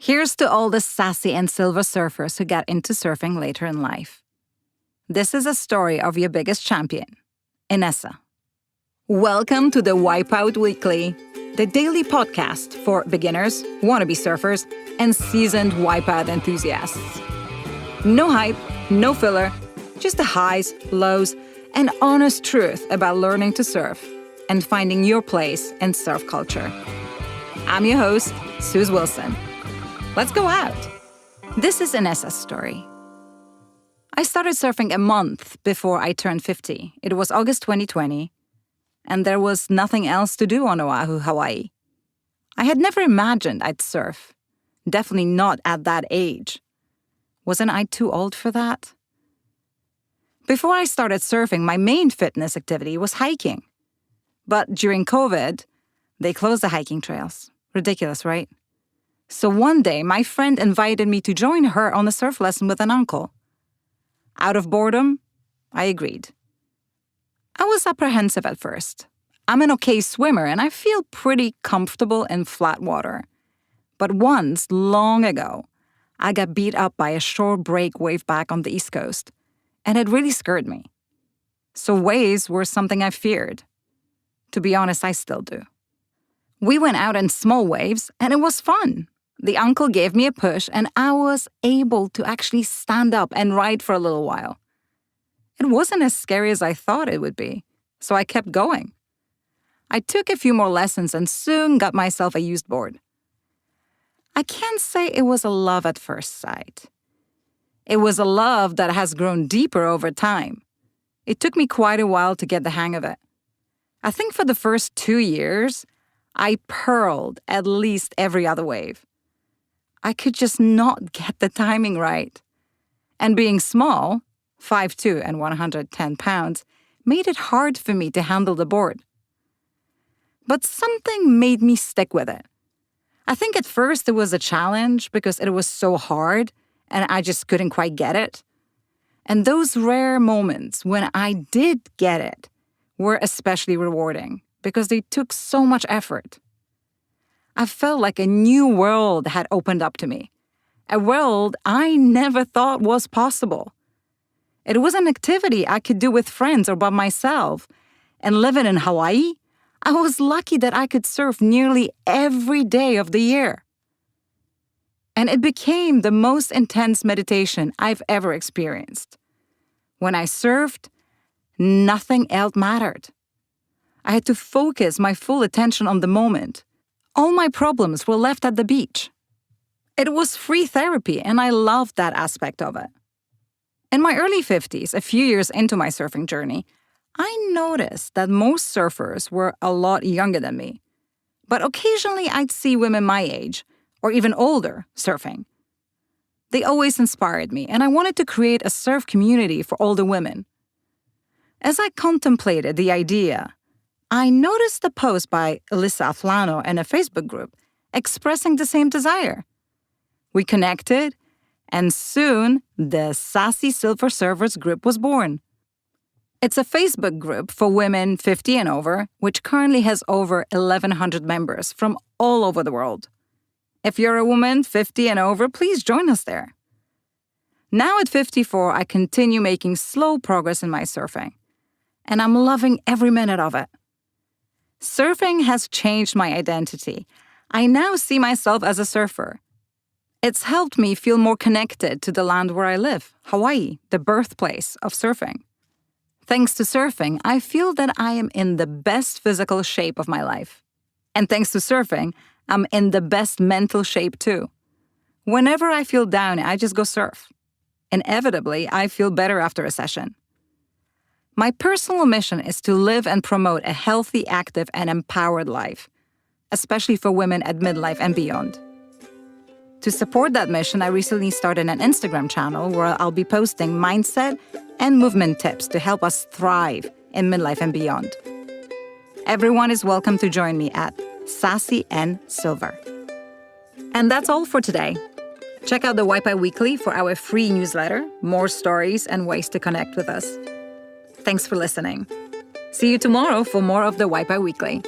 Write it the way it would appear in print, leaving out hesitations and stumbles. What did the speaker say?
Here's to all the sassy and silver surfers who got into surfing later in life. This is a story of your biggest champion, Inessa. Welcome to the Wipeout Weekly, the daily podcast for beginners, wannabe surfers, and seasoned wipeout enthusiasts. No hype, no filler, just the highs, lows, and honest truth about learning to surf and finding your place in surf culture. I'm your host, Suze Wilson. Let's go out. This is Inessa's story. I started surfing a month before I turned 50. It was August 2020, and there was nothing else to do on Oahu, Hawaii. I had never imagined I'd surf. Definitely not at that age. Wasn't I too old for that? Before I started surfing, my main fitness activity was hiking. But during COVID, they closed the hiking trails. Ridiculous, right? So one day, my friend invited me to join her on a surf lesson with an uncle. Out of boredom, I agreed. I was apprehensive at first. I'm an okay swimmer and I feel pretty comfortable in flat water. But once, long ago, I got beat up by a shore break wave back on the East Coast, and it really scared me. So waves were something I feared. To be honest, I still do. We went out in small waves, and it was fun. The uncle gave me a push, and I was able to actually stand up and ride for a little while. It wasn't as scary as I thought it would be, so I kept going. I took a few more lessons and soon got myself a used board. I can't say it was a love at first sight. It was a love that has grown deeper over time. It took me quite a while to get the hang of it. I think for the first 2 years, I pearled at least every other wave. I could just not get the timing right. And being small, 5'2" and 110 pounds, made it hard for me to handle the board. But something made me stick with it. I think at first it was a challenge because it was so hard and I just couldn't quite get it. And those rare moments when I did get it were especially rewarding because they took so much effort. I felt like a new world had opened up to me, a world I never thought was possible. It was an activity I could do with friends or by myself. And living in Hawaii, I was lucky that I could surf nearly every day of the year. And it became the most intense meditation I've ever experienced. When I surfed, nothing else mattered. I had to focus my full attention on the moment. All my problems were left at the beach. It was free therapy, and I loved that aspect of it. In my early 50s, a few years into my surfing journey, I noticed that most surfers were a lot younger than me. But occasionally I'd see women my age, or even older, surfing. They always inspired me, and I wanted to create a surf community for older women. As I contemplated the idea, I noticed a post by Elissa Aflano in a Facebook group expressing the same desire. We connected, and soon the Sassy Silver Surfers group was born. It's a Facebook group for women 50 and over, which currently has over 1,100 members from all over the world. If you're a woman 50 and over, please join us there. Now at 54, I continue making slow progress in my surfing, and I'm loving every minute of it. Surfing has changed my identity. I now see myself as a surfer. It's helped me feel more connected to the land where I live, Hawaii, the birthplace of surfing. Thanks to surfing, I feel that I am in the best physical shape of my life. And thanks to surfing, I'm in the best mental shape too. Whenever I feel down, I just go surf. Inevitably, I feel better after a session. My personal mission is to live and promote a healthy, active, and empowered life, especially for women at midlife and beyond. To support that mission, I recently started an Instagram channel where I'll be posting mindset and movement tips to help us thrive in midlife and beyond. Everyone is welcome to join me at Sassy and Silver. And that's all for today. Check out the Wipeout Weekly for our free newsletter, more stories, and ways to connect with us. Thanks for listening. See you tomorrow for more of the Wipeout Weekly.